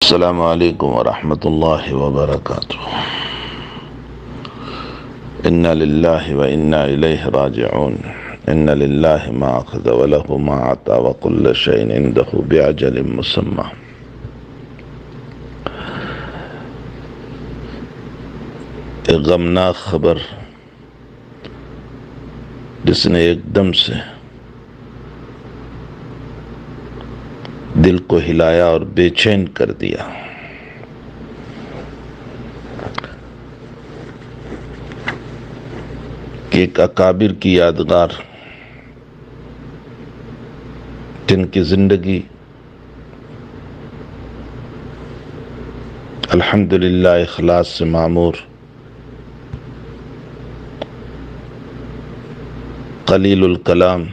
السلام علیکم ورحمۃ اللہ وبرکاتہ۔ انا للہ و انا الیہ راجعون۔ ان للہ ما اخذ وله ما عطا وكل شيء عنده بعجل مسمى۔ ایک غمناک خبر جس نے ایک دم سے دل کو ہلایا اور بے چین کر دیا۔ کہ ایک اکابر کی یادگار جن کی زندگی الحمدللہ اخلاص سے معمور، قلیل الکلام،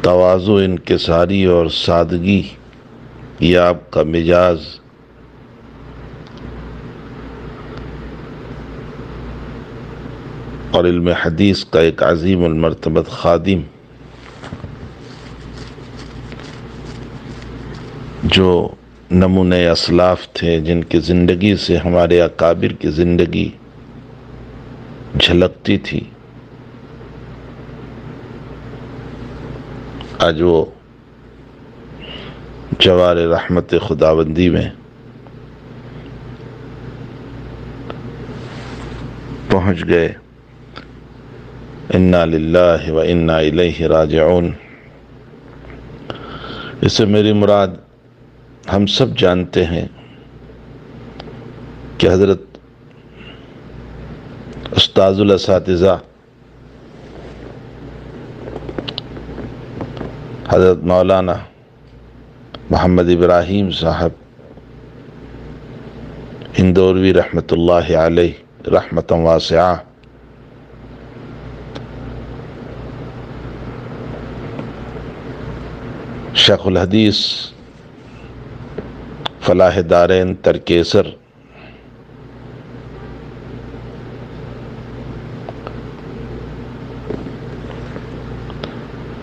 تواضع، انکساری اور سادگی یہ آپ کا مزاج، اور علم حدیث کا ایک عظیم المرتبت خادم جو نمونے اسلاف تھے، جن کی زندگی سے ہمارے اکابر کی زندگی جھلکتی تھی، آج وہ جوار رحمت خداوندی میں پہنچ گئے۔ انا للہ و انا الیہ راجعون۔ اس سے میری مراد ہم سب جانتے ہیں کہ حضرت استاذ الاساتذہ حضرت مولانا محمد ابراہیم صاحب اندوروی رحمۃ اللہ علیہ رحمۃ واسعہ شیخ الحدیث فلاح دارین ترکیسر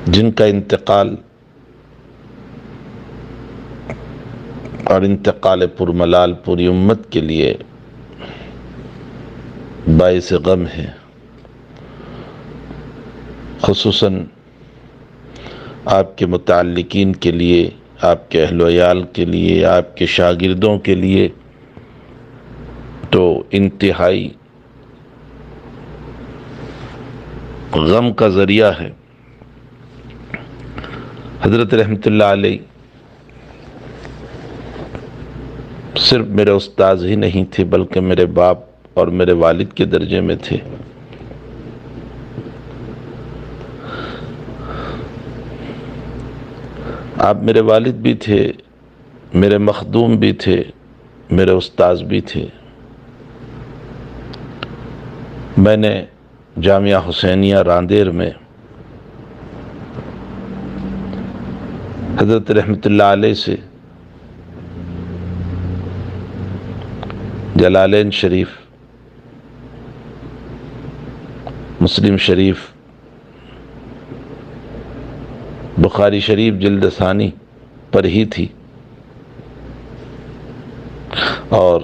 جن کا انتقال اور انتقال پرملال پوری امت کے لیے باعث غم ہے، خصوصاً آپ کے متعلقین کے لیے، آپ کے اہل و عیال کے لیے، آپ کے شاگردوں کے لیے تو انتہائی غم کا ذریعہ ہے۔ حضرت رحمت اللہ علیہ صرف میرے استاذ ہی نہیں تھے، بلکہ میرے باپ اور میرے والد کے درجے میں تھے۔ آپ میرے والد بھی تھے، میرے مخدوم بھی تھے، میرے استاذ بھی تھے۔ میں نے جامعہ حسینیہ راندیر میں حضرت رحمت اللہ علیہ سے جلالین شریف، مسلم شریف، بخاری شریف جلد ثانی پر ہی تھی، اور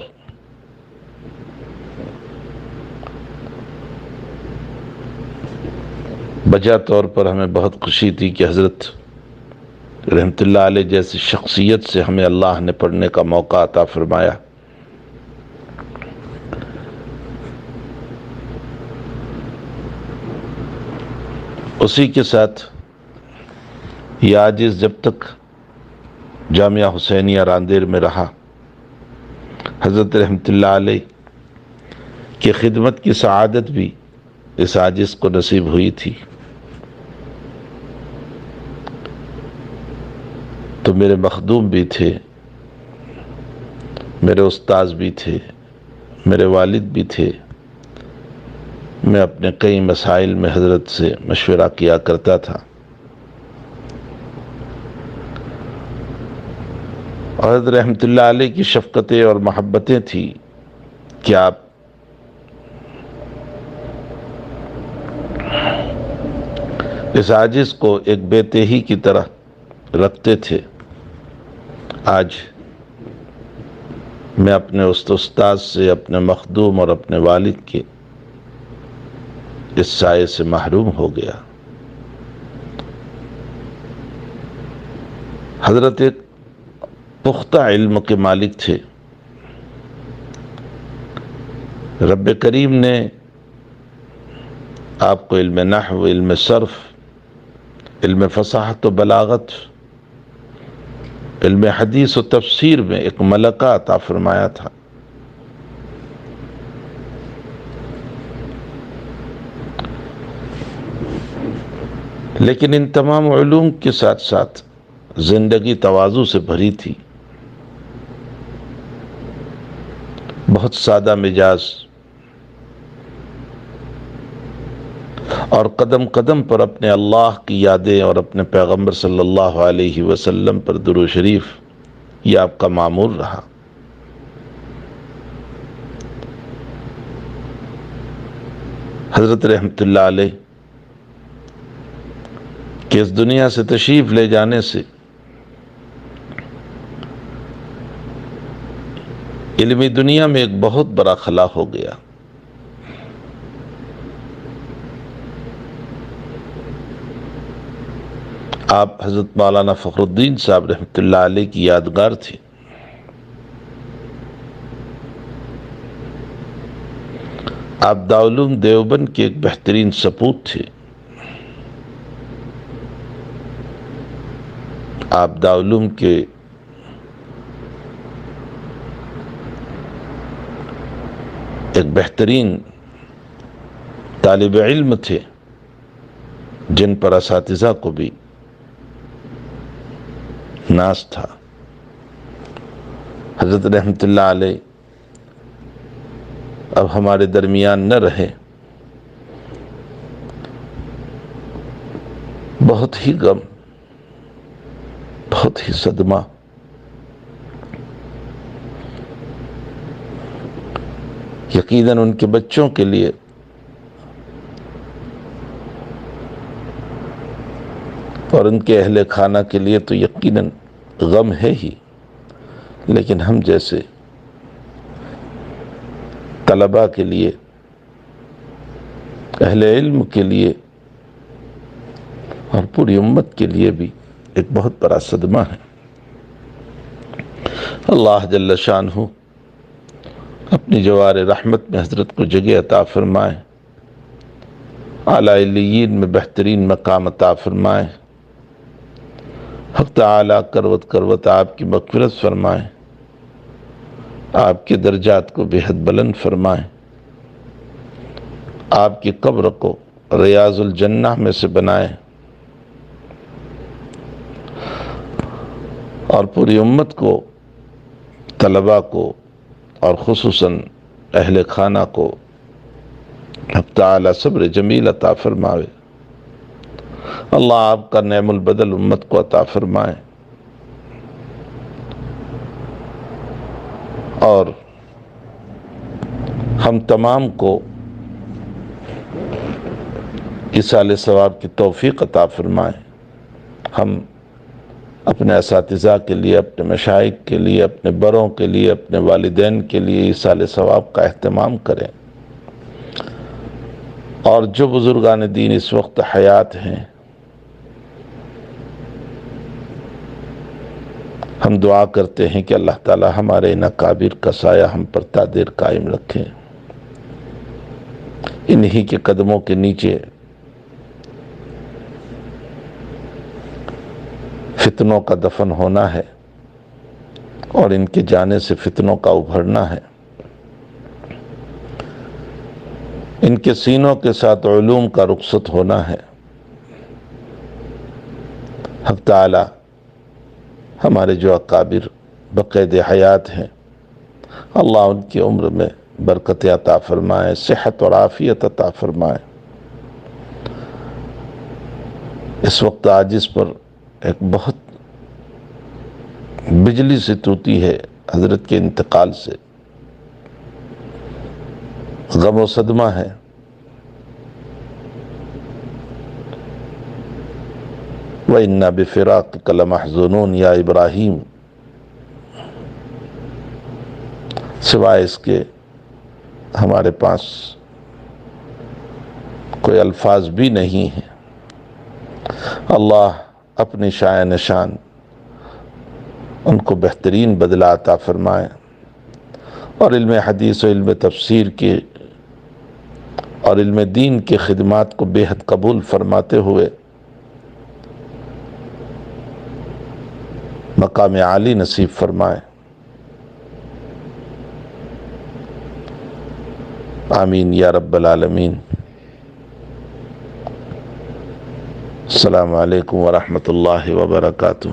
بجا طور پر ہمیں بہت خوشی تھی کہ حضرت رحمت اللہ علیہ جیسی شخصیت سے ہمیں اللہ نے پڑھنے کا موقع عطا فرمایا۔ اسی کے ساتھ یہ عاجز جب تک جامعہ حسینیہ راندیر میں رہا، حضرت رحمت اللہ علیہ کی خدمت کی سعادت بھی اس عاجز کو نصیب ہوئی تھی۔ تو میرے مخدوم بھی تھے، میرے استاذ بھی تھے، میرے والد بھی تھے۔ میں اپنے کئی مسائل میں حضرت سے مشورہ کیا کرتا تھا، اور حضرت رحمت اللہ علیہ کی شفقتیں اور محبتیں تھیں کہ آپ اس عاجز کو ایک بیٹے ہی کی طرح رکھتے تھے، آج میں اپنے استاد سے، اپنے مخدوم اور اپنے والد کے اس سائے سے محروم ہو گیا۔ حضرت ایک پختہ علم کے مالک تھے۔ رب کریم نے آپ کو علم نحو، علم صرف، علم فصاحت و بلاغت، علم حدیث و تفسیر میں ایک ملکہ عطا فرمایا تھا۔ لیکن ان تمام علوم کے ساتھ ساتھ زندگی تواضع سے بھری تھی، بہت سادہ مزاج، اور قدم قدم پر اپنے اللہ کی یادیں اور اپنے پیغمبر صلی اللہ علیہ وسلم پر درود شریف، یہ آپ کا معمول رہا۔ حضرت رحمت اللہ علیہ کہ اس دنیا سے تشریف لے جانے سے علمی دنیا میں ایک بہت بڑا خلا ہو گیا۔ آپ حضرت مولانا فخر الدین صاحب رحمۃ اللہ علیہ کی یادگار تھی۔ آپ دارالعلوم دیوبند کے ایک بہترین سپوت تھے۔ آپ دارالعلوم کے ایک بہترین طالب علم تھے، جن پر اساتذہ کو بھی ناز تھا۔ حضرت رحمت اللہ علیہ اب ہمارے درمیان نہ رہے، بہت ہی غم، بہت ہی صدمہ۔ یقیناً ان کے بچوں کے لیے اور ان کے اہل خانہ کے لیے تو یقیناً غم ہے ہی، لیکن ہم جیسے طلباء کے لیے، اہل علم کے لیے اور پوری امت کے لیے بھی ایک بہت بڑا صدمہ ہے۔ اللہ جل شانہ اپنی جوار رحمت میں حضرت کو جگہ عطا فرمائے، اعلیٰ علیین میں بہترین مقام عطا فرمائے، حق تعالیٰ کروت کروت آپ کی مغفرت فرمائے، آپ کے درجات کو بے حد بلند فرمائے، آپ کی قبر کو ریاض الجنہ میں سے بنائے، اور پوری امت کو، طلباء کو اور خصوصاً اہل خانہ کو حق تعالیٰ صبر جمیل عطا فرمائے۔ اللہ آپ کا نعم البدل امت کو عطا فرمائے، اور ہم تمام کو ایصال ثواب کی توفیق عطا فرمائے۔ ہم اپنے اساتذہ کے لیے، اپنے مشائخ کے لیے، اپنے بڑوں کے لیے، اپنے والدین کے لیے ایصال ثواب کا اہتمام کریں، اور جو بزرگان دین اس وقت حیات ہیں، ہم دعا کرتے ہیں کہ اللہ تعالی ہمارے ان اکابر کا سایہ ہم پر تا دیر قائم رکھیں۔ انہی کے قدموں کے نیچے فتنوں کا دفن ہونا ہے، اور ان کے جانے سے فتنوں کا ابھرنا ہے۔ ان کے سینوں کے ساتھ علوم کا رخصت ہونا ہے۔ حق تعالی ہمارے جو اکابر بقید حیات ہیں، اللہ ان کی عمر میں برکت عطا فرمائے، صحت اور عافیت عطا فرمائے۔ اس وقت عاجز پر ایک بہت بجلی سی ٹوٹی ہے حضرت کے انتقال سے، غم و صدمہ ہے۔ وَإِنَّا بِفِرَاقِكَ لَمَحْزُونُونَ یا ابراہیم، سوائے اس کے ہمارے پاس کوئی الفاظ بھی نہیں ہیں۔ اللہ اپنی شائع نشان ان کو بہترین بدلہ عطا فرمائے، اور علم حدیث و علم تفسیر کے اور علم دین کی خدمات کو بے حد قبول فرماتے ہوئے مقام عالی نصیب فرمائے۔ آمین یا رب العالمین۔ السلام علیکم ورحمۃ اللہ وبرکاتہ۔